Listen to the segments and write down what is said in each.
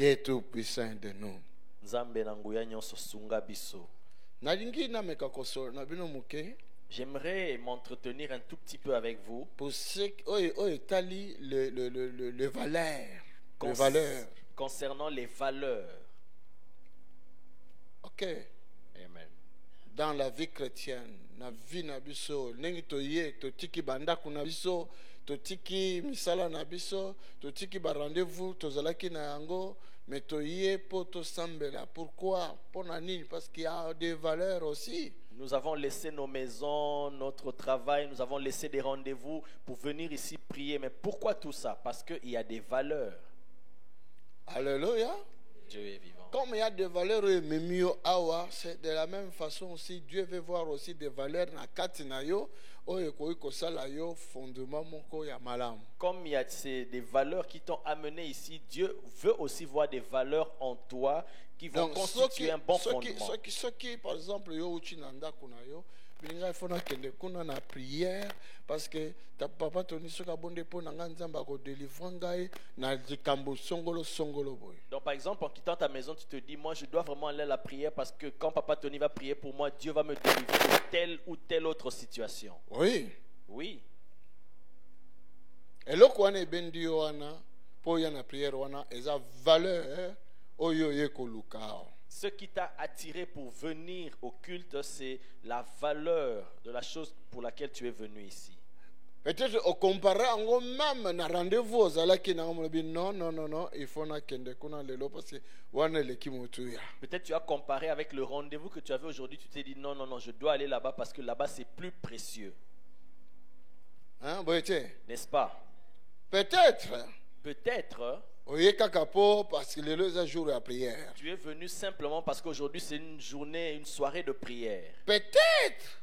est tout puissant de nous. Nzambe na nguya nyonso sunga biso. Nalingi na meka koso na bino muke. J'aimerais m'entretenir un tout petit peu avec vous. Pour ce qui tali le valeur. Le valeur. Concernant les valeurs. Ok. Amen. Dans la vie chrétienne, na vie na biso, nengi toye, totiki bandaku na biso, totiki misala na biso, totiki ba rendez-vous, tozalaki na yango, mais toye poto sambela. Pourquoi? Pour nani? Parce qu'il y a des valeurs aussi. Nous avons laissé nos maisons, notre travail, nous avons laissé des rendez-vous pour venir ici prier. Mais pourquoi tout ça? Parce qu'il y a des valeurs. Alléluia. Dieu est vivant. Comme il y a des valeurs awa, c'est de la même façon aussi, Dieu veut voir aussi des valeurs na kati na yo, fondement moko ya malam. Comme il y a des valeurs qui t'ont amené ici, Dieu veut aussi voir des valeurs en toi qui vont constituer un bon fondement. Ceux qui, par exemple, yo uchi nanda kuna yo, il faut kende kuna na prière parce que ta papa toni soka bonde po na nzamba ko délivrer ngai na dikambo songolo boy. Donc par exemple, en quittant ta maison, tu te dis moi je dois vraiment aller à la prière parce que quand papa Tony va prier pour moi, Dieu va me délivrer de telle ou telle autre situation. Oui. Oui. Et loko wana bendi wana po ya na prière wana eza valeur oyo yeko lukao. Ce qui t'a attiré pour venir au culte, c'est la valeur de la chose pour laquelle tu es venu ici. Peut-être au comparer en même na rendez-vous aux alaki na non, il faut na kende kuna lelo parce que wana le kimotuya. Peut-être tu as comparé avec le rendez-vous que tu avais aujourd'hui, tu t'es dit non, je dois aller là-bas parce que là-bas c'est plus précieux. Hein, boyete? N'est-ce pas? Peut-être. Parce que le jour de la prière. Tu es venu simplement parce qu'aujourd'hui c'est une journée, une soirée de prière. Peut-être.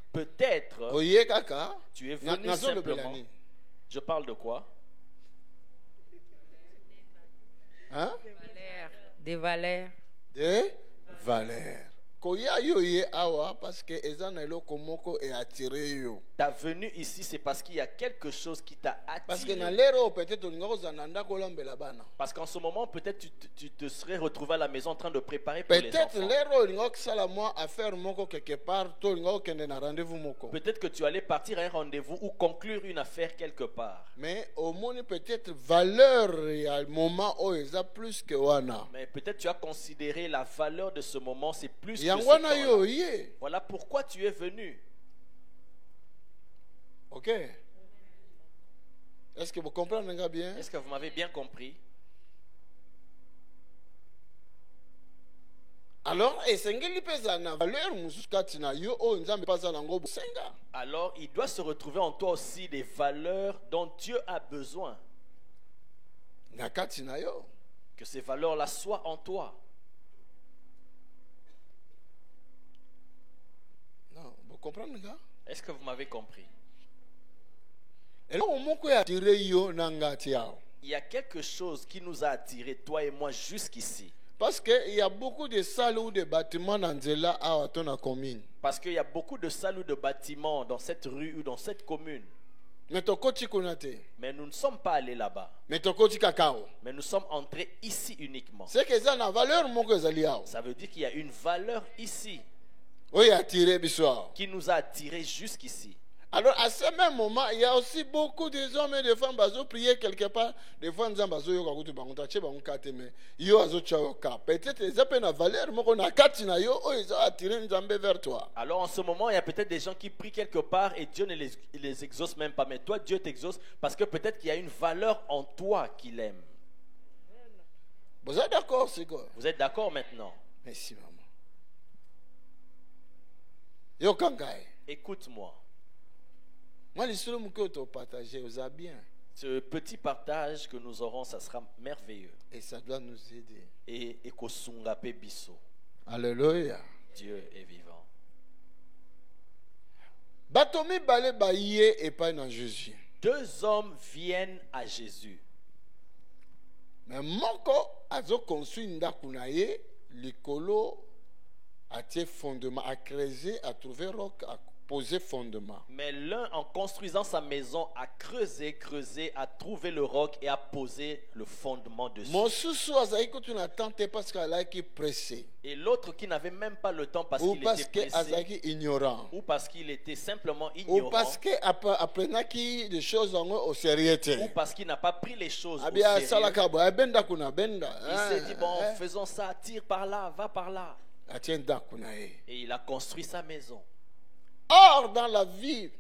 Tu es venu simplement. Je parle de quoi? Hein? Des valeurs. Des valeurs. Parce que ta venue ici, c'est parce qu'il y a quelque chose qui t'a attiré. Parce qu'en ce moment, peut-être tu te serais retrouvé à la maison en train de préparer pour les enfants. Peut-être que tu allais partir à un rendez-vous ou conclure une affaire quelque part. Mais au moins peut-être valeur et à moment plus que wana. Mais peut-être tu as considéré la valeur de ce moment, c'est plus que voilà pourquoi tu es venu. Ok. Est-ce que vous comprenez bien? Est-ce que vous m'avez bien compris? Alors, il doit se retrouver en toi aussi des valeurs dont Dieu a besoin. Que ces valeurs-là soient en toi. Est-ce que vous m'avez compris? Il y a quelque chose qui nous a attirés, toi et moi, jusqu'ici. Parce qu'il y a beaucoup de salles ou de bâtiments dans la commune. Parce qu'il y a beaucoup de salles ou de bâtiments dans cette rue ou dans cette commune. Mais nous ne sommes pas allés là-bas. Mais nous sommes entrés ici uniquement. Ça veut dire qu'il y a une valeur ici qui nous a attirés jusqu'ici. Alors à ce même moment, il y a aussi beaucoup de hommes et de femmes qui ont prié quelque part. Des fois, ils ont peut-être qu'ils ont une valeur, mais ils ont attiré vers toi. Alors en ce moment, il y a peut-être des gens qui prient quelque part et Dieu ne les exauce même pas. Mais toi, Dieu t'exauce parce que peut-être qu'il y a une valeur en toi qu'il aime. Vous êtes d'accord, c'est quoi? Vous êtes d'accord maintenant? Merci, maman. Yo kangai. Écoute-moi. Moi, l'histoire que partager, vous avez bien. Ce petit partage que nous aurons, ça sera merveilleux. Et ça doit nous aider. Et ekosungape biso. Alléluia. Dieu est vivant. Batomi bale baye et pas dans Jésus. Deux hommes viennent à Jésus. Mais moko azo construit ndakunaye likolo a tie fondement a creuser a trouver roc poser fondement. Mais l'un, en construisant sa maison, a creusé, a trouvé le roc et a posé le fondement dessus. Et l'autre qui n'avait même pas le temps parce qu'il était pressé, ignorant, ou parce qu'il était simplement ou ignorant, parce qu'il des choses au sérieux, ou parce qu'il n'a pas pris les choses au sérieux. Il s'est dit, bon, faisons ça, tire par là, va par là. Et il a construit sa maison. Or, dans la vie,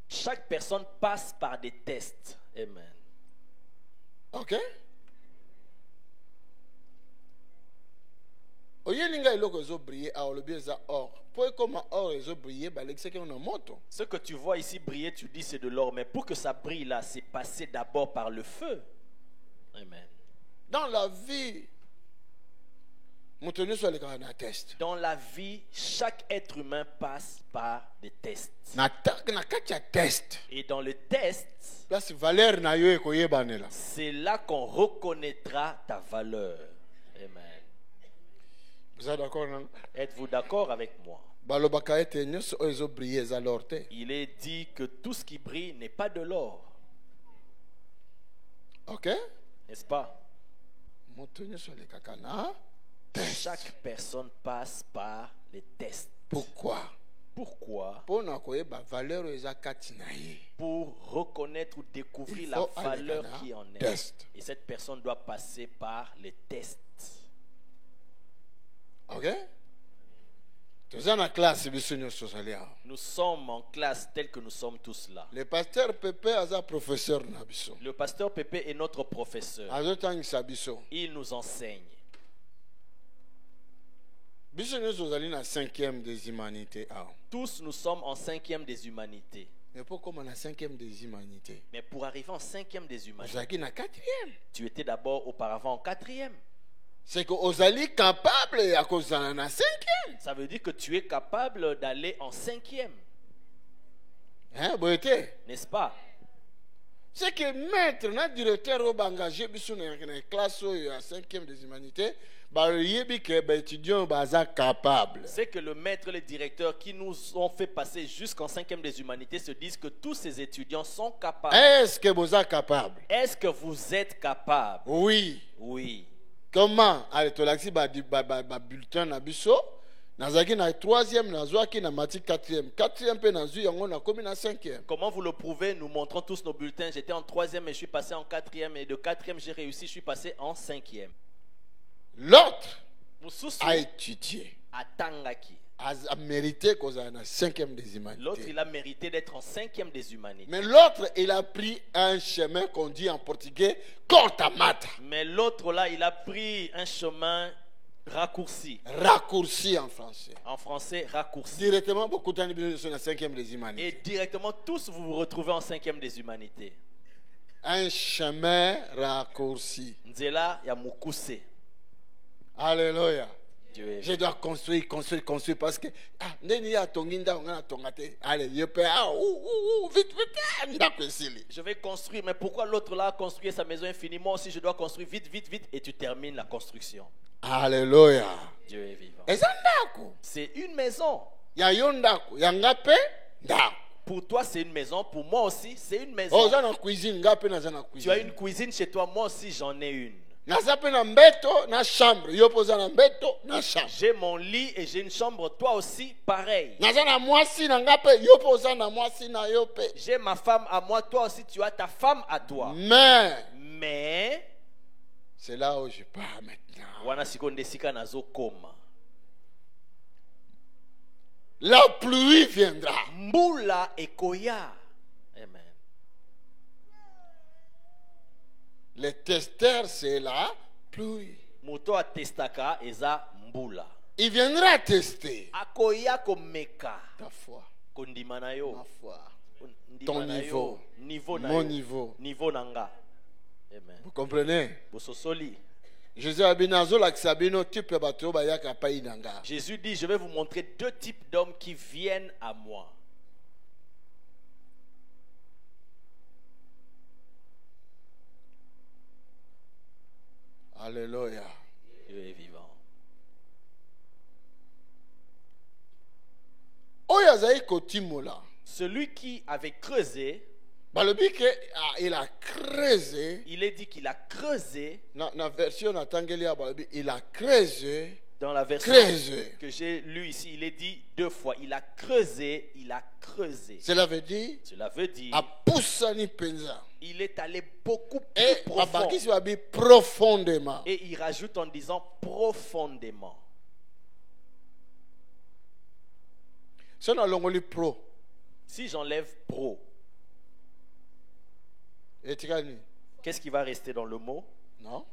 chaque personne passe par des tests. Amen. Ok? Ce que tu vois ici briller, tu dis c'est de l'or, mais pour que ça brille là, c'est passé d'abord par le feu. Amen. Dans la vie, chaque être humain passe par des tests. Et dans le test, c'est là qu'on reconnaîtra ta valeur. Amen. Êtes-vous d'accord avec moi? Il est dit que tout ce qui brille n'est pas de l'or. Ok? N'est-ce pas? Chaque personne passe par les tests. Pourquoi? Pour reconnaître ou découvrir la valeur qui en est. Et cette personne doit passer par les tests. Ok? Nous sommes en classe telle que nous sommes tous là. Le pasteur Pépé est notre professeur. Il nous enseigne. Tous nous sommes en 5e des humanités. Mais pour arriver en 5e des humanités, tu étais d'abord auparavant en 4e. C'est que Ozali capable à cause de la 5e. Ça veut dire que tu es capable d'aller en 5e. Hein, n'est-ce pas? C'est que maître, notre directeur a engagé dans la classe à 5e des humanités. C'est que le maître et le directeur qui nous ont fait passer jusqu'en 5e des humanités se disent que tous ces étudiants sont capables. Est-ce que vous êtes capable? Est-ce que vous êtes capable? Oui. Oui. Comment? Allez, tu l'as dit, bulletin nabiso. Nazaki na 3e, nazaki na mati 4e. 4e pe nazu yango na komi na 5e. Comment vous le prouvez? Nous montrons tous nos bulletins. J'étais en 3e et je suis passé en 4e. Et de 4e, j'ai réussi, je suis passé en 5e. L'autre a étudié. A tangaki. A mérité qu'on a 5e des humanités. L'autre, il a mérité d'être en 5e des humanités. Mais l'autre, il a pris un chemin qu'on dit en portugais corta-mata. Mais l'autre là, il a pris un chemin raccourci. Raccourci en français. En français, raccourci. Directement, beaucoup de gens sont en 5e des humanités. Et directement, tous vous vous retrouvez en 5e des humanités. Un chemin raccourci. Nzela ya mukuse. Alléluia. Je dois construire parce que je vais construire, mais pourquoi l'autre là a construit sa maison infiniment? Moi aussi je dois construire vite et tu termines la construction. Alléluia. Dieu est vivant. C'est une maison. Pour toi c'est une maison, pour moi aussi c'est une maison. Tu as une cuisine chez toi, moi aussi j'en ai une. J'ai mon lit et j'ai une chambre, toi aussi pareil. J'ai ma femme à moi, toi aussi tu as ta femme à toi. Mais c'est là où je pars maintenant. La pluie viendra. Mbula ekoya. Amen. Le testeur, c'est la pluie. Moto a testaka eza mbula. Il viendra tester. Akoya komeka. Ta foi. Kondimana yo. Ma foi. Ton niveau. Mon niveau. Niveau nanga. Amen. Vous comprenez? Bososoli. Jésus dit, je vais vous montrer 2 types d'hommes qui viennent à moi. Alléluia. Dieu est vivant. Celui qui avait creusé, il a creusé. Il est dit qu'il a creusé. Il a creusé. Dans la version que j'ai lue ici, il est dit 2 fois. Il a creusé, il a creusé. Cela veut dire il est allé beaucoup plus profondément. Et il rajoute en disant profondément. Si j'enlève pro, qu'est-ce qui va rester dans le mot? Non.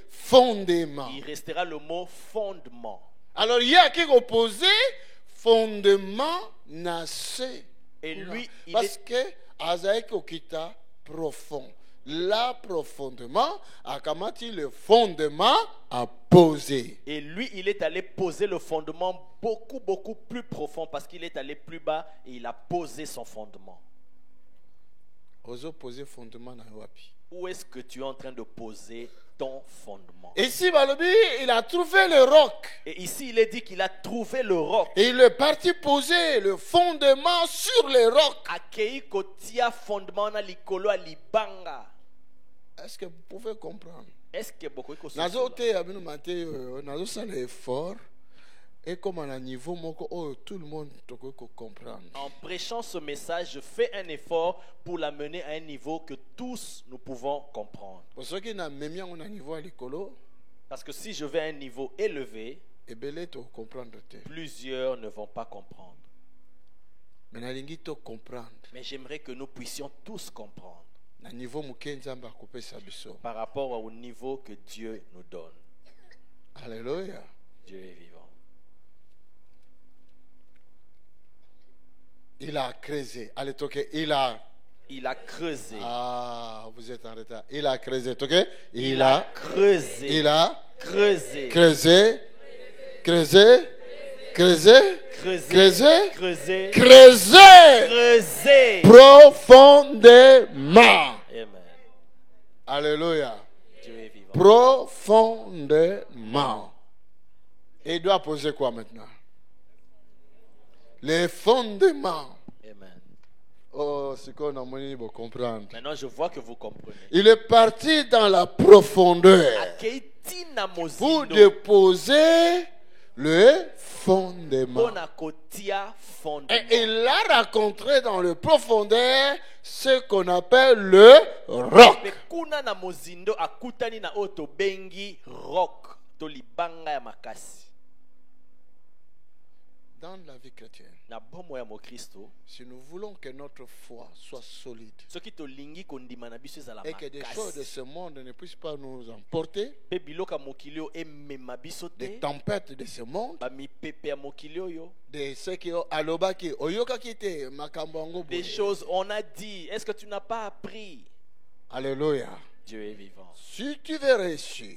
Fondement. Il restera le mot fondement. Alors il y a qui opposé fondement nassé. Et lui, parce que Azaïk Okita profond. Là profondément, Akamati le fondement a posé. Et lui, il est allé poser le fondement beaucoup plus profond parce qu'il est allé plus bas et il a posé son fondement. Ozo poser fondement na wapi. Où est-ce que tu es en train de poser ton fondement? Et ici, il a trouvé le roc. Et ici, il est dit qu'il a trouvé le roc. Et il est parti poser le fondement sur le roc. Est-ce que vous pouvez comprendre? Est-ce que beaucoup de effort? Et comme à un niveau, tout le monde peut comprendre. En prêchant ce message, je fais un effort pour l'amener à un niveau que tous nous pouvons comprendre. Parce que si je vais à un niveau élevé, plusieurs ne vont pas comprendre. Mais j'aimerais que nous puissions tous comprendre par rapport au niveau que Dieu nous donne. Alléluia. Dieu est vivant. Il a creusé. Allez, toquer. Il a creusé. Ah, vous êtes en retard. Il a creusé. Toquer. Il a creusé. Il a creusé. Creusé. Creusé. Creusé. Creusé. Creusé. Creusé. Creusé. Profondément. Amen. Alléluia. Dieu est vivant. Profondément. Et il doit poser quoi maintenant? Les fondements. Amen. Oh, c'est qu'on a moyen de comprendre. Maintenant, je vois que vous comprenez. Il est parti dans la profondeur pour déposer le fondement. Et il a rencontré dans le profondeur ce qu'on appelle le roc. Dans la vie chrétienne, si nous voulons que notre foi soit solide et que des choses de ce monde ne puissent pas nous emporter, des tempêtes de ce monde, de ceux qui ont alobaki, des choses on a dit, est-ce que tu n'as pas appris? Alléluia. Dieu est vivant. Si tu veux réussir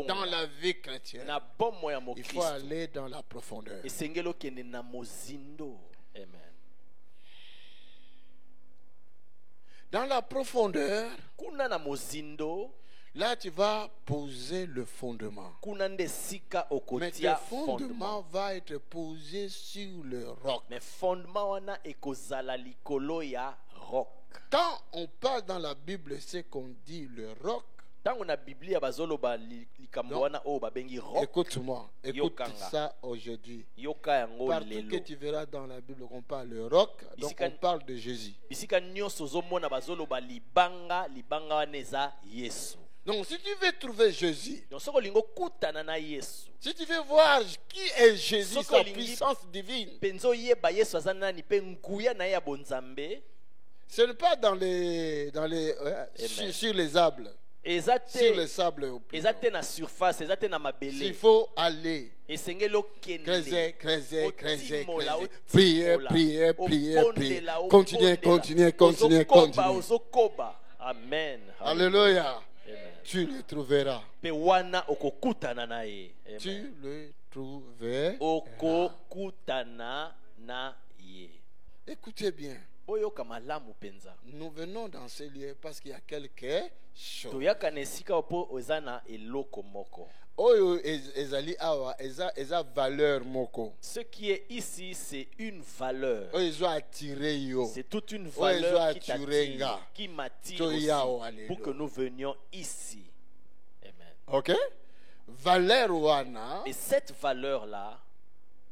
dans la vie chrétienne, il faut aller dans la profondeur. Amen. Dans la profondeur, là tu vas poser le fondement. Mais le fondement va être posé sur le roc. Quand on parle dans la Bible, c'est qu'on dit le roc. Écoute-moi, écoute ça aujourd'hui. Partout que tu verras dans la Bible qu'on parle le roc, donc on parle de Jésus. Donc si tu veux trouver Jésus, si tu veux voir qui est Jésus, sa puissance divine, ce n'est pas sur les arbres. Sur les sables. Il faut aller. Creuser. Prier. Continuer. Amen. Alléluia. Amen. Tu le trouveras. Tu le trouveras. Écoutez bien. Nous venons dans ces lieux parce qu'il y a quelque chose. Oyo ezali awa eza valeur moko. Ce qui est ici, c'est une valeur. C'est toute une valeur qui m'attire aussi pour que nous venions ici. Amen. Ok? Valeur wana. Et cette valeur-là,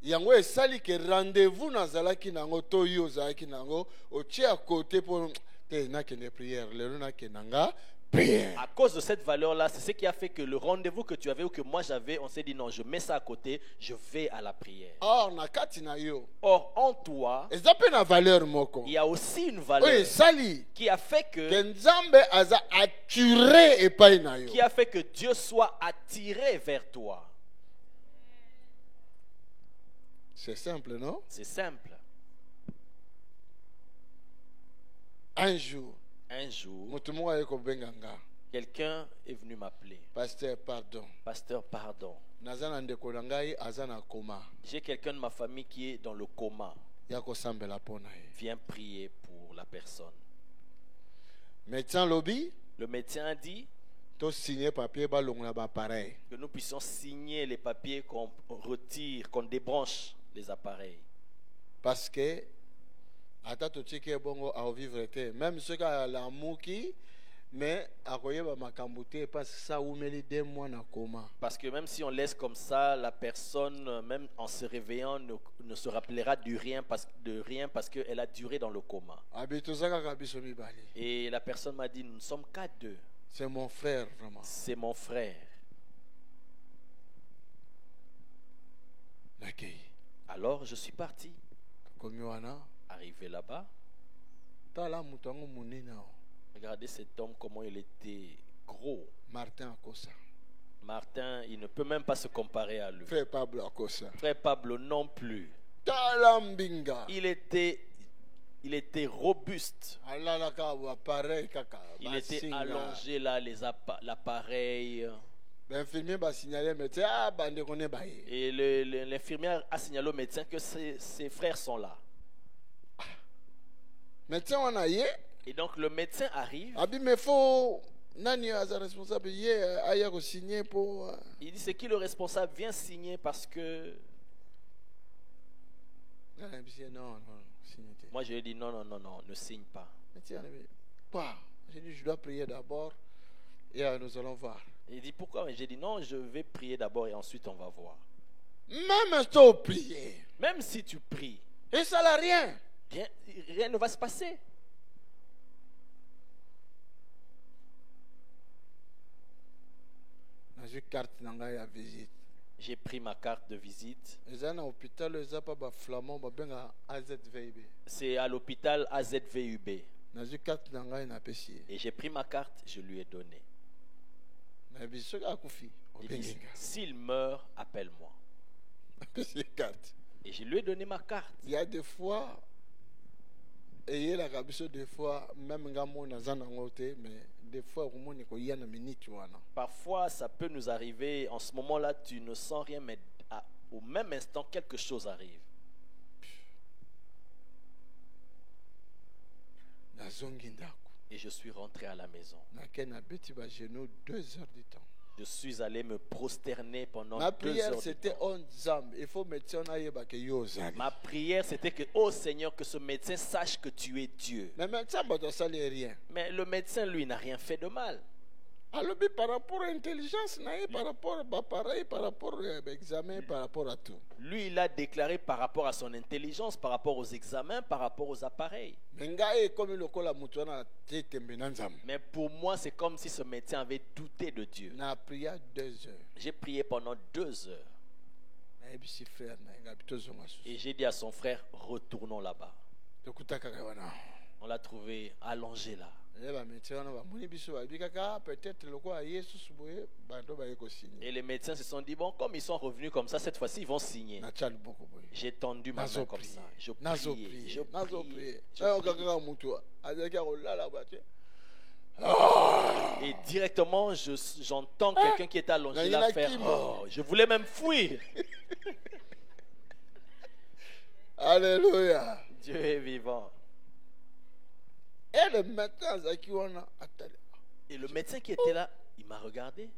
yango esali ke rendez-vous nazalaki nango to yo zalaki nango otie à côté pour te na kende prière lelo na kenanga prière. À cause de cette valeur-là, c'est ce qui a fait que le rendez-vous que tu avais ou que moi j'avais, on s'est dit non, je mets ça à côté, je vais à la prière. Or na kati na yo. Or en toi, ezape na valeur moko. Il y a aussi une valeur qui a fait que Nzambe aza attiré epai na yo. Qui a fait que Dieu soit attiré vers toi. C'est simple, non? C'est simple. Un jour, quelqu'un est venu m'appeler. Pasteur, pardon. Pasteur, pardon. J'ai quelqu'un de ma famille qui est dans le coma. Viens prier pour la personne. Le médecin a dit que nous puissions signer les papiers qu'on retire, qu'on débranche les appareils. Parce que même ceux qui ont l'amour qui mais parce que même si on laisse comme ça, la personne, même en se réveillant, ne se rappellera de rien parce qu'elle a duré dans le coma. Et la personne m'a dit, nous ne sommes qu'à deux. C'est mon frère, vraiment. C'est mon frère. Alors je suis parti. Arrivé là-bas. Regardez cet homme, comment il était gros. Martin, il ne peut même pas se comparer à lui. Frère Pablo Akosa. Frère Pablo non plus. Il était robuste. Il était allongé là, l'appareil. Et l'infirmière a signalé au médecin que ses frères sont là. Et donc le médecin arrive. Il dit, c'est qui le responsable? Viens signer parce que... Moi je lui ai dit non, ne signe pas. J'ai dit je dois prier d'abord et nous allons voir. Il dit pourquoi? J'ai dit non, je vais prier d'abord et ensuite on va voir. Même si tu pries, et ça n'a rien. Rien ne va se passer. J'ai pris ma carte de visite. C'est à l'hôpital AZVUB. Et j'ai pris ma carte, je lui ai donné. Il dit, s'il meurt, appelle-moi. Et je lui ai donné ma carte. Il y a des fois, même mais des fois, parfois, ça peut nous arriver. En ce moment-là, tu ne sens rien, mais au même instant, quelque chose arrive. Et je suis rentré à la maison. 2 heures du temps. Je suis allé me prosterner pendant 2 heures. Ma prière, c'était il faut ma prière, c'était que, oh Seigneur, que ce médecin sache que tu es Dieu. Mais le médecin, lui, n'a rien fait de mal. Alors, par rapport à l'intelligence, par rapport à l'appareil, par rapport à l'examen, par rapport à tout. Lui, il a déclaré par rapport à son intelligence, par rapport aux examens, par rapport aux appareils. Mais pour moi, c'est comme si ce médecin avait douté de Dieu. J'ai prié pendant 2 heures. Et j'ai dit à son frère, retournons là-bas. On l'a trouvé allongé là. Et les médecins se sont dit, bon, comme ils sont revenus comme ça, cette fois-ci, ils vont signer. J'ai tendu ma main comme ça. Je priais. Et directement, j'entends quelqu'un qui est allongé là faire, oh, je voulais même fuir. Alléluia. Dieu est vivant. Et le médecin qui était là, il m'a regardé.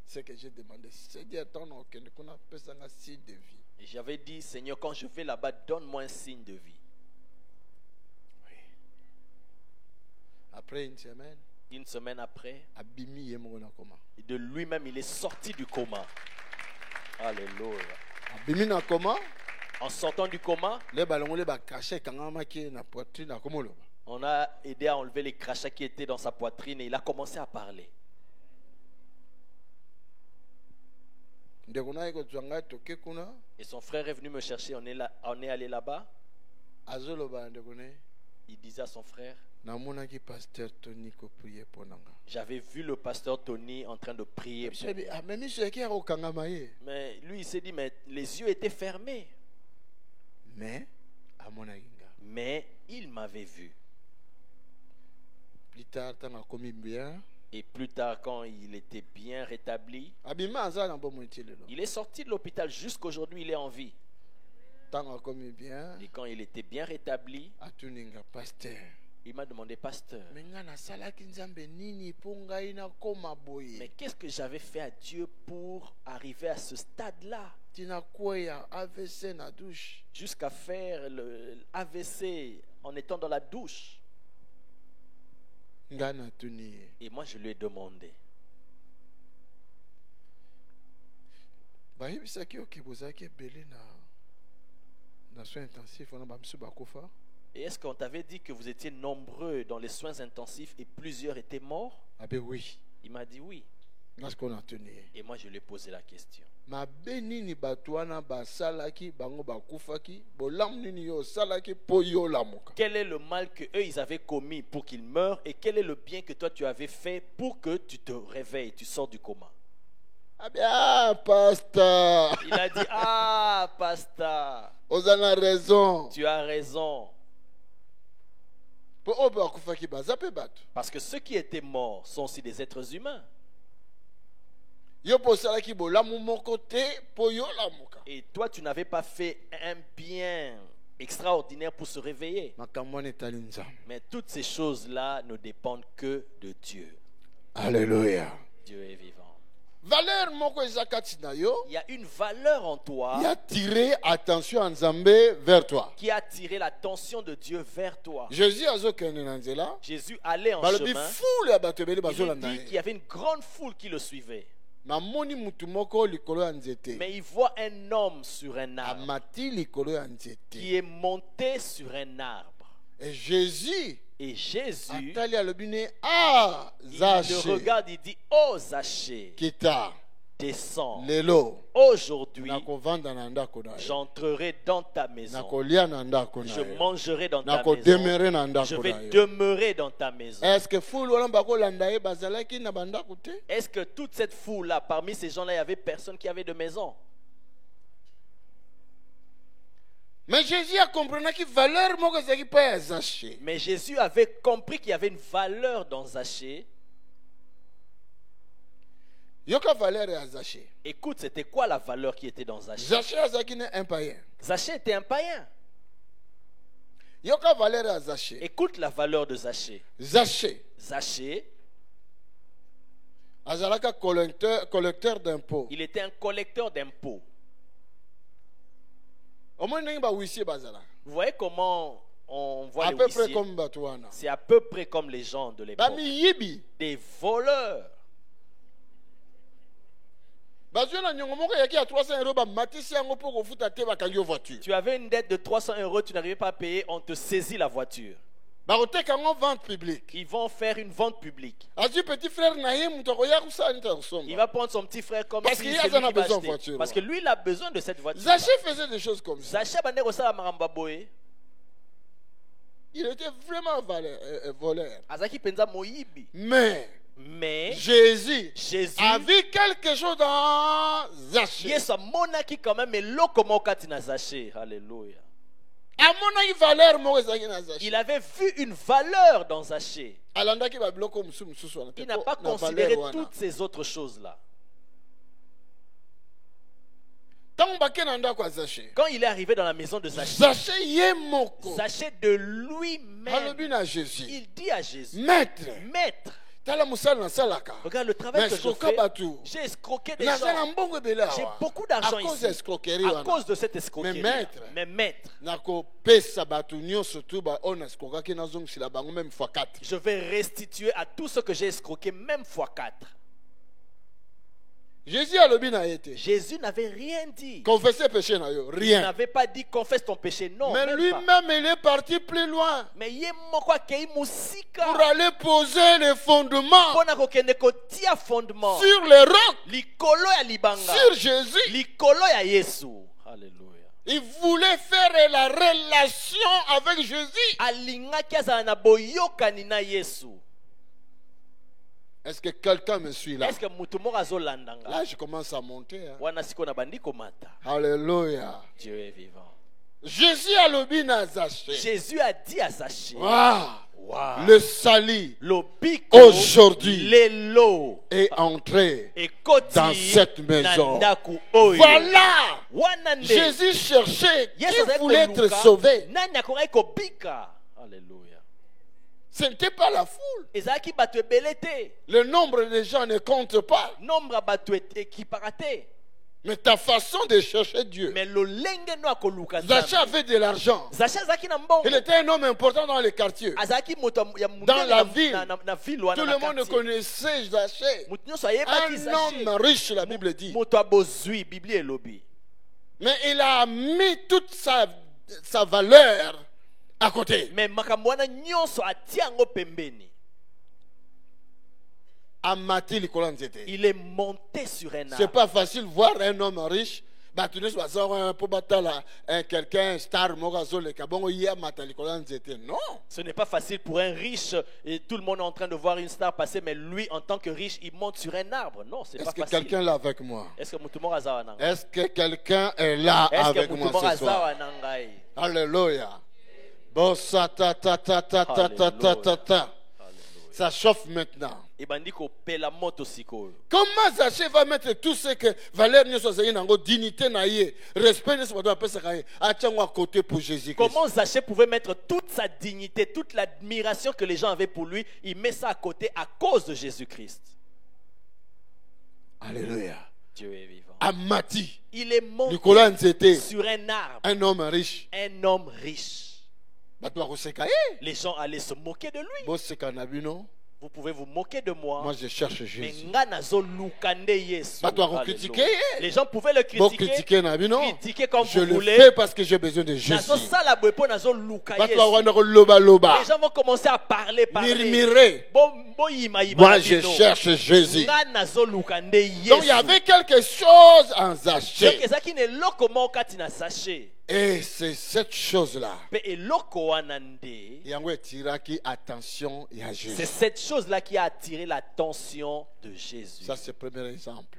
C'est que j'ai demandé, Seigneur, qu'on appelle ça un signe de vie. Et j'avais dit, Seigneur, quand je vais là-bas, donne-moi un signe de vie. Oui. Après une semaine après, de lui-même, il est sorti du coma. Alléluia. En sortant du coma, on a aidé à enlever les crachats qui étaient dans sa poitrine et il a commencé à parler. Et son frère est venu me chercher, on est allé là-bas. Il disait à son frère, j'avais vu le pasteur Tony en train de prier pour moi. Mais lui, il s'est dit, mais les yeux étaient fermés. Mais il m'avait vu. Et plus tard, quand il était bien rétabli, il est sorti de l'hôpital. Jusqu'aujourd'hui, il est en vie. Et quand il était bien rétabli, il m'a demandé, pasteur, mais qu'est-ce que j'avais fait à Dieu pour arriver à ce stade-là? Jusqu'à faire le AVC en étant dans la douche. Et moi, je lui ai demandé. Et est-ce qu'on t'avait dit que vous étiez nombreux dans les soins intensifs et plusieurs étaient morts? Oui. Il m'a dit oui. Et moi, je lui ai posé la question. Quel est le mal que eux ils avaient commis pour qu'ils meurent et quel est le bien que toi tu avais fait pour que tu te réveilles, tu sors du coma? Pasteur. Il a dit, ah, pasteur. Vous avez raison. Tu as raison. Parce que ceux qui étaient morts sont aussi des êtres humains. Et toi, tu n'avais pas fait un bien extraordinaire pour se réveiller. Mais toutes ces choses-là ne dépendent que de Dieu. Alléluia. Dieu est vivant. Il y a une valeur en toi qui a tiré l'attention de Dieu vers toi. Qui a tiré l'attention de Dieu vers toi. Jésus allait en chemin. Il dit qu'il y avait une grande foule qui le suivait. Mais il voit un homme sur un arbre qui est monté sur un arbre. Et Jésus il le regarde, il dit, oh Zachée, descends. Aujourd'hui, j'entrerai dans ta maison. Je mangerai dans ta maison. Je vais demeurer dans ta maison. Est-ce que toute cette foule-là, parmi ces gens-là, il y avait personne qui avait de maison? Mais Jésus a compris qu'il valeur Zachée. Mais Jésus avait compris qu'il y avait une valeur dans Zachée. Écoute, c'était quoi la valeur qui était dans Zachée? Zachée était un païen. Écoute la valeur de Zachée. Zachée. Il était un collecteur d'impôts. Vous voyez comment on voit les huissiers? C'est à peu près comme les gens de l'époque. Des voleurs. Tu avais une dette de 300 €, tu n'arrivais pas à payer, on te saisit la voiture. Ils vont faire une vente publique. Il va prendre son petit frère comme parce qu'il a besoin de voiture. Parce que lui, il a besoin de cette voiture. Zachée faisait des choses comme ça. Il était vraiment voleur. Mais Jésus a vu quelque chose dans Zachée. Alléluia. Il avait vu une valeur dans Zachée. Il n'a pas considéré toutes ces autres choses-là. Quand il est arrivé dans la maison de Zachée, Zachée de lui-même, il dit à Jésus, Maître, regarde le travail que je fais. J'ai escroqué des gens. J'ai beaucoup d'argent ici à cause de cette escroquerie. Mais maître, je vais restituer à tout ce que j'ai escroqué même fois 4. Jésus n'avait rien dit. Confesser péché, rien. Il n'avait pas dit confesse ton péché, non. Mais lui-même, il est parti plus loin mais pour aller poser les fondements sur les rocs, sur Jésus. Alléluia. Il voulait faire la relation avec Jésus. Est-ce que quelqu'un me suit là? Là, je commence à monter. Hein. Alléluia. Dieu est vivant. Jésus a dit à Zachée, wow. Le salut aujourd'hui est entré dans cette maison. Voilà. Jésus cherchait qui voulait être sauvé. Alléluia. Ce n'était pas la foule. Le nombre de gens ne compte pas. Mais ta façon de chercher Dieu. Zachée avait de l'argent. Il était un homme important dans les quartiers. Dans la ville. Tout le monde connaissait Zachée. Un homme riche, la Bible dit. Mais il a mis toute sa valeur à côté. Il est monté sur un arbre. C'est pas facile voir un homme riche. Quelqu'un star. Non. Ce n'est pas facile pour un riche et tout le monde est en train de voir une star passer, mais lui en tant que riche il monte sur un arbre. Non, c'est pas facile. Est-ce que quelqu'un est là avec moi? Est-ce que quelqu'un est là avec moi ce soir? Alléluia. Ça chauffe maintenant. Comment Zachée va mettre tout ce que valeur dignité respect à côté pour Jésus-Christ? Comment Zachée pouvait mettre toute sa dignité, toute l'admiration que les gens avaient pour lui, il met ça à côté à cause de Jésus-Christ. Alléluia. Dieu est vivant. Amati. Il est monté sur un arbre. Un homme riche. Un homme riche. Les gens allaient se moquer de lui. Vous pouvez vous moquer de moi. Moi, je cherche Jésus. Les gens pouvaient le critiquer comme je vous voulez. Je le fais parce que j'ai besoin de Jésus. Les gens vont commencer à parler. Moi, je cherche Jésus. Donc, il y avait quelque chose en Zachée. Et c'est cette chose-là. C'est cette chose-là qui a attiré l'attention de Jésus. Ça, c'est le premier exemple.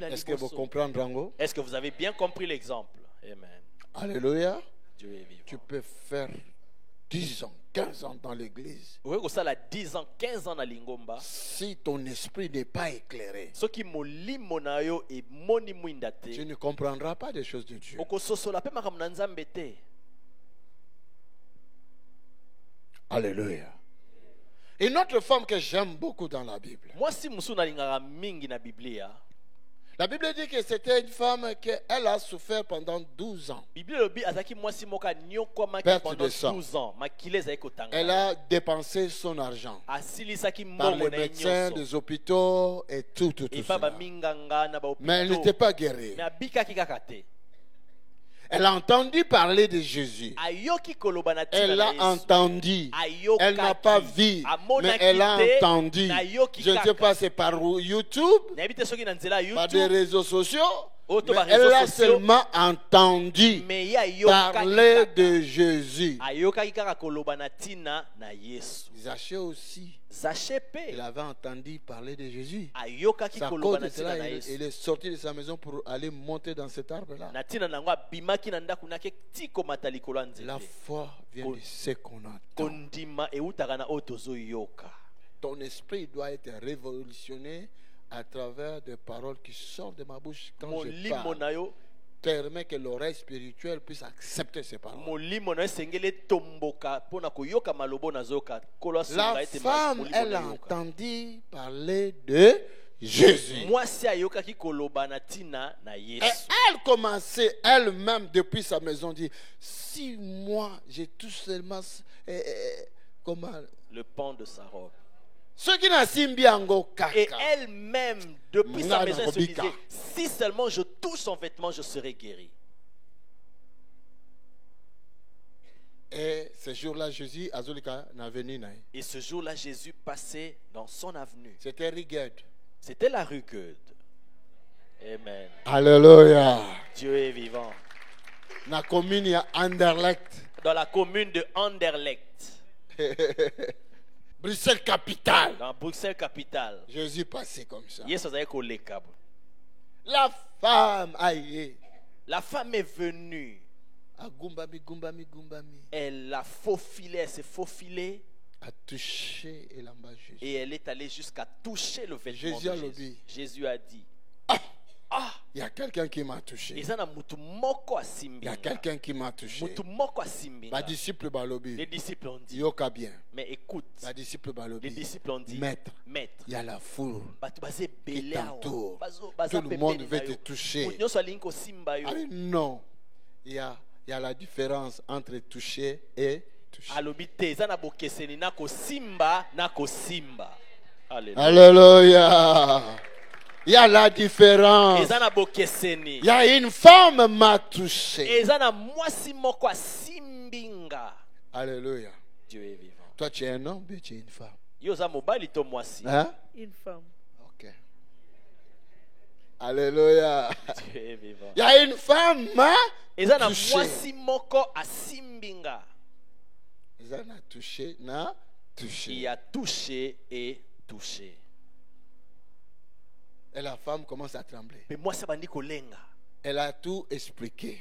Est-ce que vous comprenez? Est-ce que vous avez bien compris l'exemple? Amen. Alléluia. Dieu est vivant. Tu peux faire 10 ans, 15 ans dans l'église. Si ton esprit n'est pas éclairé, tu ne comprendras pas des choses de Dieu. Alléluia. Une autre femme que j'aime beaucoup dans la Bible. La Bible dit que c'était une femme qu'elle a souffert pendant 12 ans. Perte de sang. Elle a dépensé son argent par les médecins des hôpitaux et tout cela. Mais elle n'était pas guérie. Elle a entendu parler de Jésus. Elle a entendu. Elle n'a pas vu, mais elle a entendu. Je ne sais pas, c'est par YouTube, par des réseaux sociaux. Mais elle a seulement entendu parler de Jésus. Zachée aussi. Il avait entendu parler de Jésus. À cause de cela, il est sorti de sa maison pour aller monter dans cet arbre-là. La foi vient de ce qu'on entend. Ton esprit doit être révolutionné à travers des paroles qui sortent de ma bouche quand je parle. permet que l'oreille spirituelle puisse accepter ces paroles. La femme, elle a entendu parler de Jésus. Et elle commençait elle-même depuis sa maison dire, si moi j'ai tout seulement comment le pan de sa robe. Et elle-même, depuis sa maison, elle se disait, si seulement je touche son vêtement, je serai guéri. Et ce jour-là, Jésus n'a venu. Et ce jour-là, Jésus passait dans son avenue. C'était Riged. C'était la rue Gueud. Amen. Alléluia. Dieu est vivant. Dans la commune de Anderlecht. Dans la commune de Anderlecht. Bruxelles capitale. Dans Bruxelles capitale. Jésus passait comme ça. La femme aïe. La femme est venue. Elle a faufilé, elle s'est faufilée. A touché Jésus. Et elle est allée jusqu'à toucher le vêtement de Jésus. Jésus a dit, il y a quelqu'un qui m'a touché. Il y a quelqu'un qui m'a touché. Les disciples ont dit, Yoka bien. Mais écoute, les disciples ont dit, maître, il y a la foule qui t'entoure. Tout le monde veut te toucher. Non, il y a la différence entre toucher et toucher. Alléluia. Il y a la différence. Il y a une femme m'a touché. Alléluia. Dieu est vivant. Toi tu es un homme, mais tu es une femme. Hein? Une femme. Ok. Alléluia. Dieu est vivant. Il y a une femme m'a touché. Il a touché et touché. Et la femme commence à trembler. Elle a tout expliqué.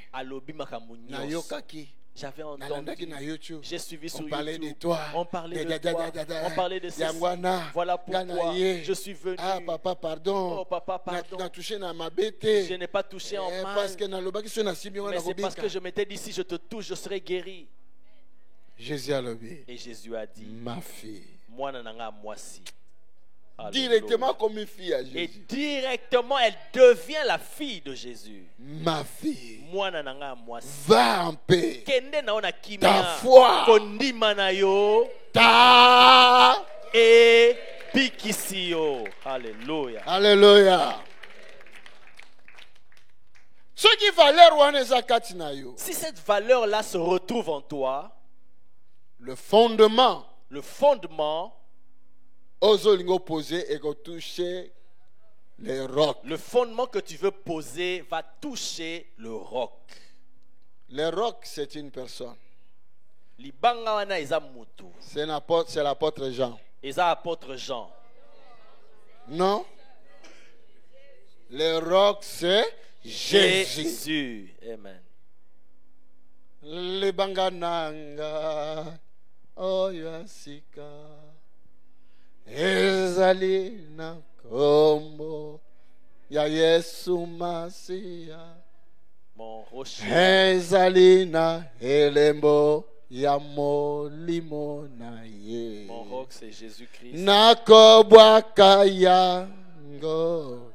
J'avais entendu. J'ai suivi sur YouTube. De toi. On parlait de toi. On parlait de ceci. Voilà pourquoi je suis venu. Ah, papa, pardon. Oh, papa, pardon. Je n'ai pas touché en mal. Mais c'est parce que je m'étais dit, si je te touche, je serai guéri. Jésus a Et Jésus a dit, ma fille. Moi, moi si. Directement comme une fille à Jésus. Et directement, elle devient la fille de Jésus. Ma fille. Moi va en paix. Ta foi. Ta et pikisio. Alléluia. Alléluia. Si cette valeur-là se retrouve en toi, le fondement poser et toucher les rocs. Le fondement que tu veux poser va toucher le roc. Le roc, c'est une personne. C'est l'apôtre Jean. Non. Le roc, c'est Jésus. Amen. Le bangananga oyasika ezali na kombo ya Yesu Masia. Mon rocher. Ezali na elembo ya molimo na ye. Mon roc, c'est Jésus-Christ. Nakobwaka yango.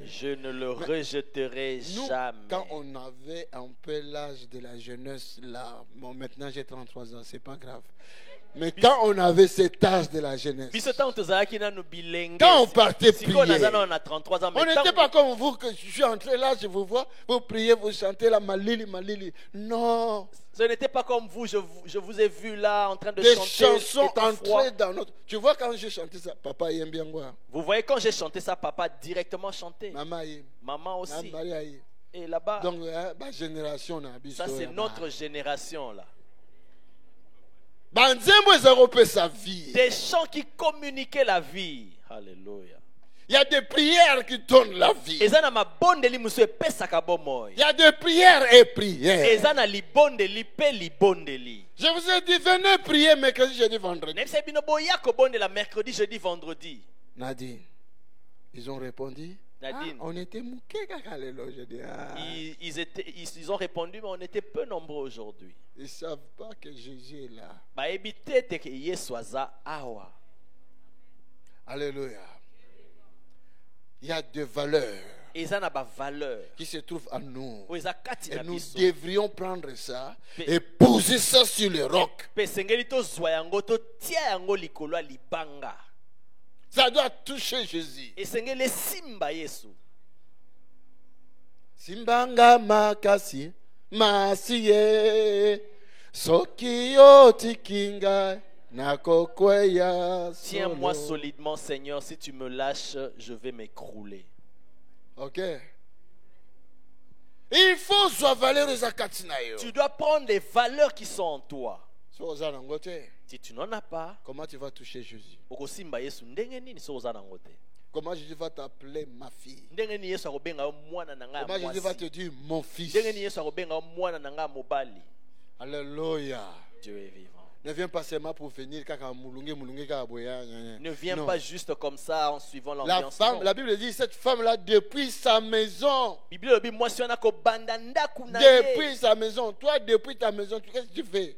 Je ne le rejetterai jamais. Quand on avait un peu l'âge de la jeunesse, là, bon, maintenant j'ai 33 ans, c'est pas grave. Mais quand on avait cet âge de la jeunesse, quand on partait prier, on n'était pas comme vous, que je suis entré là, je vous vois, vous priez, vous chantez la malili, malili. Non. Ce n'était pas comme vous, je vous ai vu là en train de chanter. Des chansons entrées dans notre... Tu vois quand j'ai chanté ça, papa aime bien voir. Vous voyez quand j'ai chanté ça, papa directement chanté. Maman aussi. Et là-bas, donc, ma génération, ça c'est notre génération là. Des chants qui communiquaient la vie. Alléluia. Il y a des prières qui donnent la vie. Il y a des prières et prières. Je vous ai dit, venez prier mercredi, jeudi, vendredi. Mercredi, jeudi, vendredi. Nadine, ils ont répondu. Nadine. On était mouqués quand je dis. Ils ont répondu, mais on était peu nombreux aujourd'hui. Ils ne savent pas que Jésus est là. Alléluia. Il y a des valeurs qui se trouvent en nous. Et nous devrions prendre ça et poser ça sur le roc. Ça doit toucher Jésus. Simbanga makasi masiye sokiyo tikinga nakokweya. Tiens-moi solidement, Seigneur. Si tu me lâches, je vais m'écrouler. Ok. Il faut soit valeur. Tu dois prendre les valeurs qui sont en toi. Si tu n'en as pas, comment tu vas toucher Jésus? Comment Jésus va t'appeler ma fille? Comment Jésus va te dire mon fils? Alléluia. Dieu est vivant. Ne viens pas seulement pour venir. Ne viens pas juste comme ça en suivant l'ambiance. La Bible dit cette femme-là, depuis sa maison. Depuis sa maison. Toi, depuis ta maison, qu'est-ce que tu fais?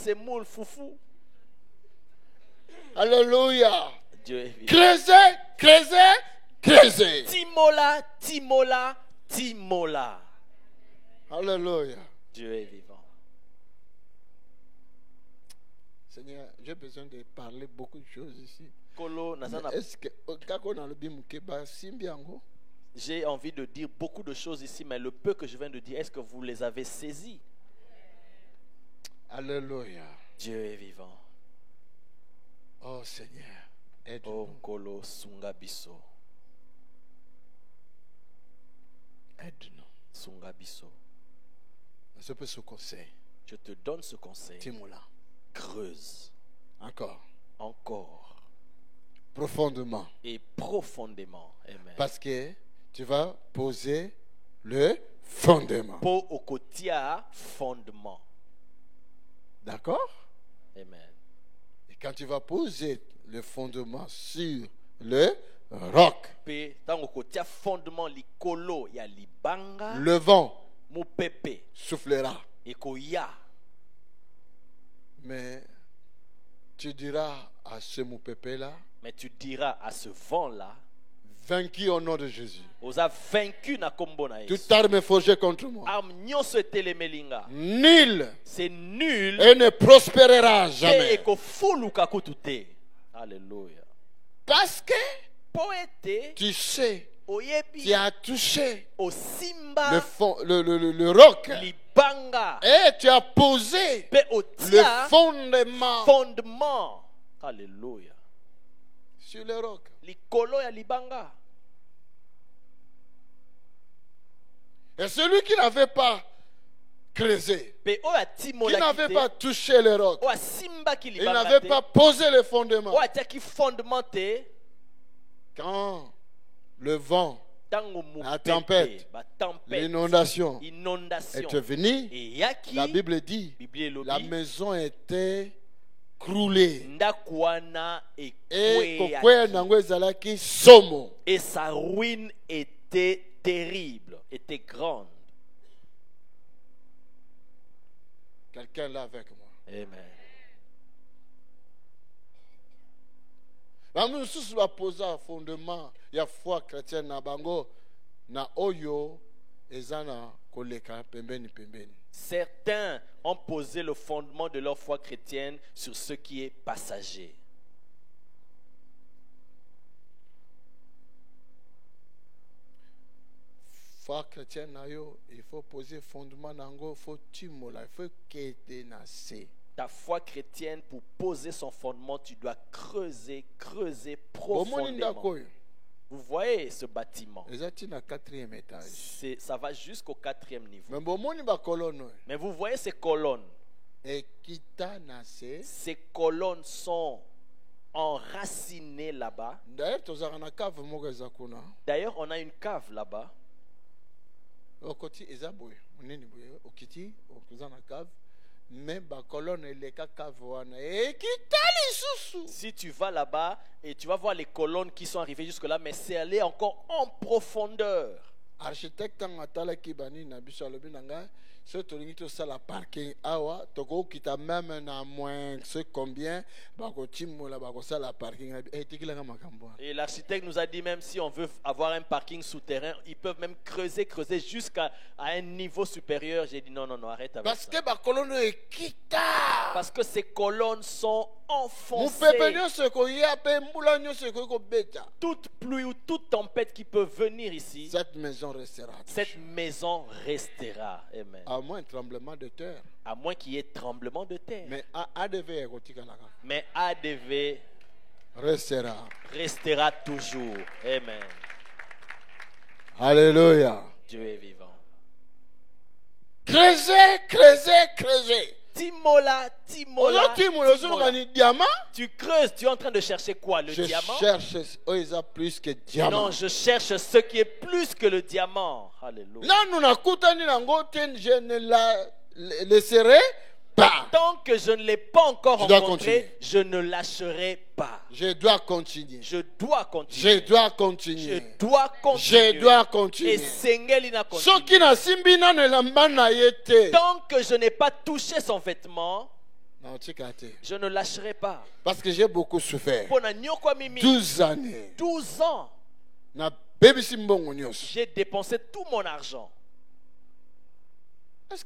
C'est moule, foufou. Alléluia. Dieu est vivant. Creuser. Timola. Alléluia. Dieu est vivant. Seigneur, j'ai besoin de parler beaucoup de choses ici. Est-ce que j'ai envie de dire beaucoup de choses ici, mais le peu que je viens de dire, est-ce que vous les avez saisis? Alléluia. Dieu est vivant. Oh Seigneur, aide-nous. Oh Kolo Sungabiso. Aide-nous. Sungabiso. Je peux ce conseil. Je te donne ce conseil. Timola. Creuse. Encore. Profondément. Et profondément. Amen. Parce que tu vas poser le fondement. Pour au côté fondement. D'accord? Amen. Et quand tu vas poser le fondement sur le roc, le vent soufflera. Mais tu diras à ce moupépé-là, mais tu diras à ce vent-là, vaincu au nom de Jésus. Toute arme forgée contre moi, nul, c'est nul, et ne prospérera jamais. Alléluia. Parce que tu sais, tu as touché le roc et tu as posé le fondement. Alléluia. Sur le roc. Et celui qui n'avait pas creusé, qui n'avait pas touché le roc, il n'avait pas posé le fondement. Quand le vent, la tempête, l'inondation est venue, la Bible dit, la maison était croulée. Et sa ruine était terrible, était grande. Quelqu'un là avec moi. Amen. Nous sommes posés un fondement. Il y a foi chrétienne na bango na oyo ezana koleka pembeni pembeni. Certains ont posé le fondement de leur foi chrétienne sur ce qui est passager. Foi chrétienne na yo, il faut poser fondement nango, faut timola, il faut qu'être nasé. Ta foi chrétienne, pour poser son fondement, tu dois creuser profondément. Vous voyez ce bâtiment? Ça va jusqu'au 4e niveau. Mais vous voyez ces colonnes? Ces colonnes sont enracinées là-bas. D'ailleurs, on a une cave Si tu vas là-bas et tu vas voir les colonnes qui sont arrivées jusque-là, mais c'est aller encore en profondeur. Architecte qui bani na biso alobi nanga ce tolingi to sala parking awa toko kita même na moins ce combien bako timola bako sala parking etikilanga makambo. Et l'architecte nous a dit même si on veut avoir un parking souterrain, ils peuvent même creuser jusqu'à un niveau supérieur. J'ai dit non arrête avec parce ça. Que ba colonne ekita. Parce que ces colonnes sont enfoncées. Toute pluie ou toute tempête qui peut venir ici, cette maison restera. Amen. À moins un tremblement de terre. À moins qu'il y ait tremblement de terre. Mais ADV restera toujours. Amen. Alléluia. Dieu est vivant. Creusez. Timola. Tu creuses, tu es en train de chercher quoi? Le diamant? Je cherche plus que diamant. Non, je cherche ce qui est plus que le diamant. Alléluia. Je ne la laisserai pas. Tant que je ne l'ai pas encore rencontré, je ne lâcherai pas. Je dois continuer. Je dois continuer. Et Sengelina continue. Tant que je n'ai pas touché son vêtement, je ne lâcherai pas. Parce que j'ai beaucoup souffert. 12 années. 12 ans. J'ai dépensé tout mon argent. Est-ce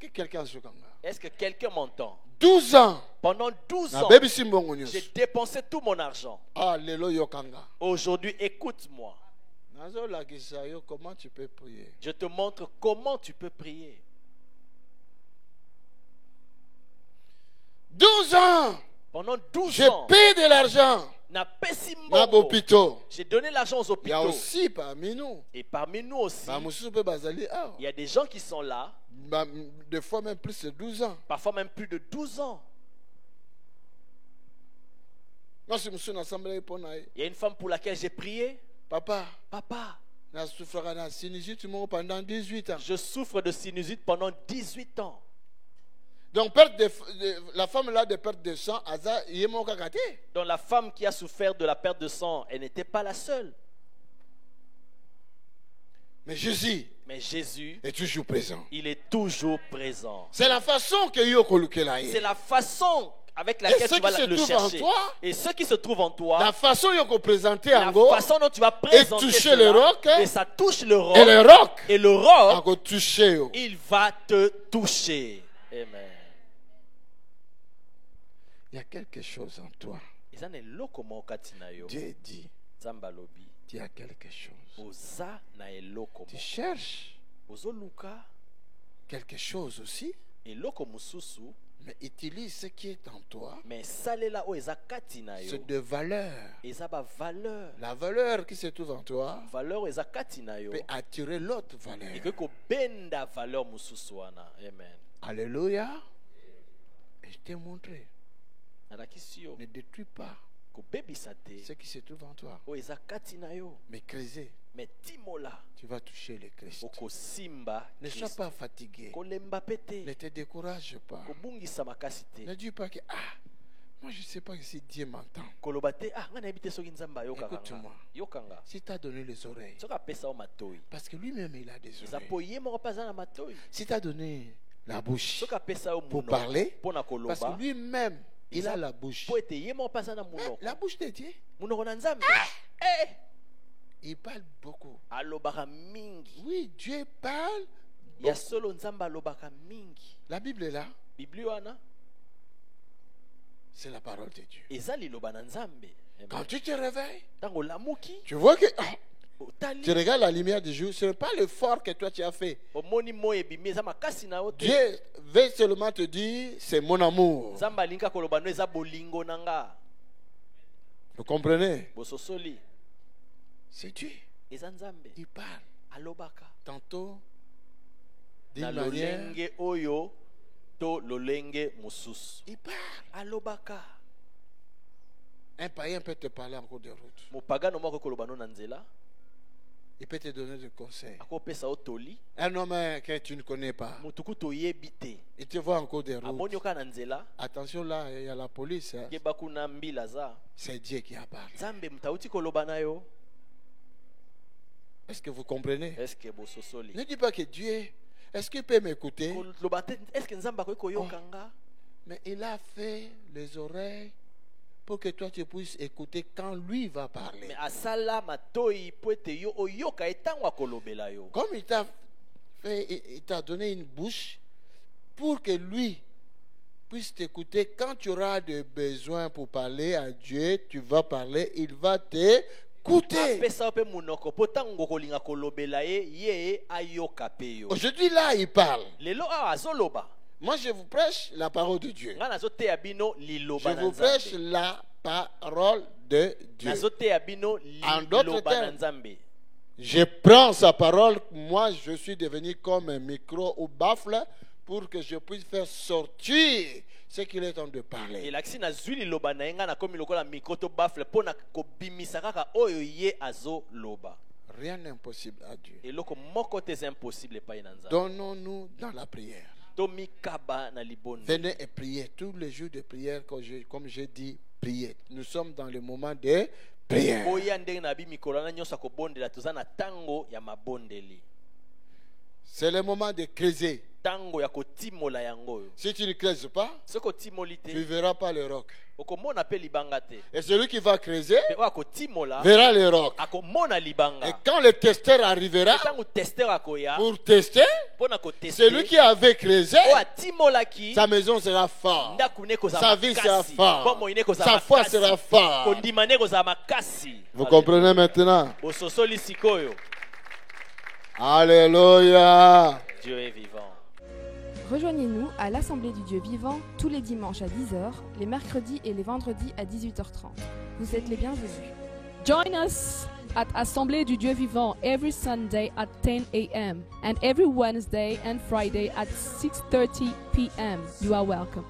que quelqu'un m'entend? 12 ans. Pendant 12 ans, j'ai dépensé tout mon argent. Aujourd'hui, écoute-moi. Comment tu peux prier? Je te montre comment tu peux prier. 12 ans. Pendant 12 ans. J'ai payé de l'argent. J'ai donné l'argent aux hôpitaux. Il y a aussi parmi nous. Et parmi nous aussi. Il y a des gens qui sont là. Des fois même plus de 12 ans. Parfois même plus de 12 ans. Il y a une femme pour laquelle j'ai prié. Papa. Je souffre de sinusite pendant 18 ans. Donc la femme là de perte de sang, donc la femme qui a souffert de la perte de sang, elle n'était pas la seule. Mais Jésus est toujours présent. Il est toujours présent. C'est la façon que c'est la façon avec laquelle tu vas le chercher. Et ce qui se trouve en toi, la façon dont tu vas présenter toucher le roc, et ça touche le roc, et le roc, il va te toucher. Amen. Il y a quelque chose en toi. Dieu dit, il y a quelque chose. Tu cherches quelque chose aussi, mais utilise ce qui est en toi. C'est de valeur. La valeur qui se trouve en toi peut attirer l'autre valeur. Alléluia. Et je t'ai montré. Ne détruis pas ce qui se trouve en toi. Mais creusez. Tu vas toucher le Christ. Ne sois pas fatigué. Ne te décourage pas. Ne dis pas que moi je ne sais pas si Dieu m'entend. Écoute-moi. Si tu as donné les oreilles, parce que lui-même il a des oreilles. Si tu as donné la bouche pour parler, parce que lui-même il a la bouche. La bouche de Dieu. Il parle beaucoup. Oui, Dieu parle. La Bible est là. C'est la parole de Dieu. Quand tu te réveilles, tu vois que tu regardes la lumière du jour, ce n'est pas l'effort que toi tu as fait. Dieu veut seulement te dire, c'est mon amour. Vous comprenez? C'est Dieu. Il parle. Tantôt, d'une manière. Il parle. Un païen peut te parler en cours de route. Il peut te donner des conseils. Un homme que tu ne connais pas. Il te voit encore des routes. Attention là, il y a la police. C'est Dieu qui a parlé. Est-ce que vous comprenez? Ne dis pas que Dieu, est-ce qu'il peut m'écouter? Oh. Mais il a fait les oreilles pour que toi tu puisses écouter quand lui va parler. Comme il t'a donné une bouche pour que lui puisse t'écouter. Quand tu auras des besoins pour parler à Dieu, tu vas parler, il va t'écouter. Aujourd'hui là, il parle. Moi, je vous prêche la parole de Dieu. Je vous prêche la parole de Dieu. En d'autres termes, je prends sa parole. Moi, je suis devenu comme un micro ou baffle pour que je puisse faire sortir ce qu'il est en train de parler. Rien n'est impossible à Dieu. Donnons-nous dans la prière. Venez et priez tous les jours de prière, comme j'ai dit, priez. Nous sommes dans le moment de prière. C'est le moment de creuser. Si tu ne creuses pas, tu ne verras pas le roc. Et celui qui va creuser verra le roc. Et quand le testeur arrivera pour tester, celui qui avait creusé, sa maison sera forte, sa vie sera forte, sa foi sera forte. Vous comprenez maintenant? Alléluia. Dieu est vivant. Rejoignez-nous à l'Assemblée du Dieu vivant tous les dimanches à 10h, les mercredis et les vendredis à 18h30. Vous êtes les bienvenus. Join us at Assemblée du Dieu vivant every Sunday at 10 a.m. and every Wednesday and Friday at 6:30 p.m. You are welcome.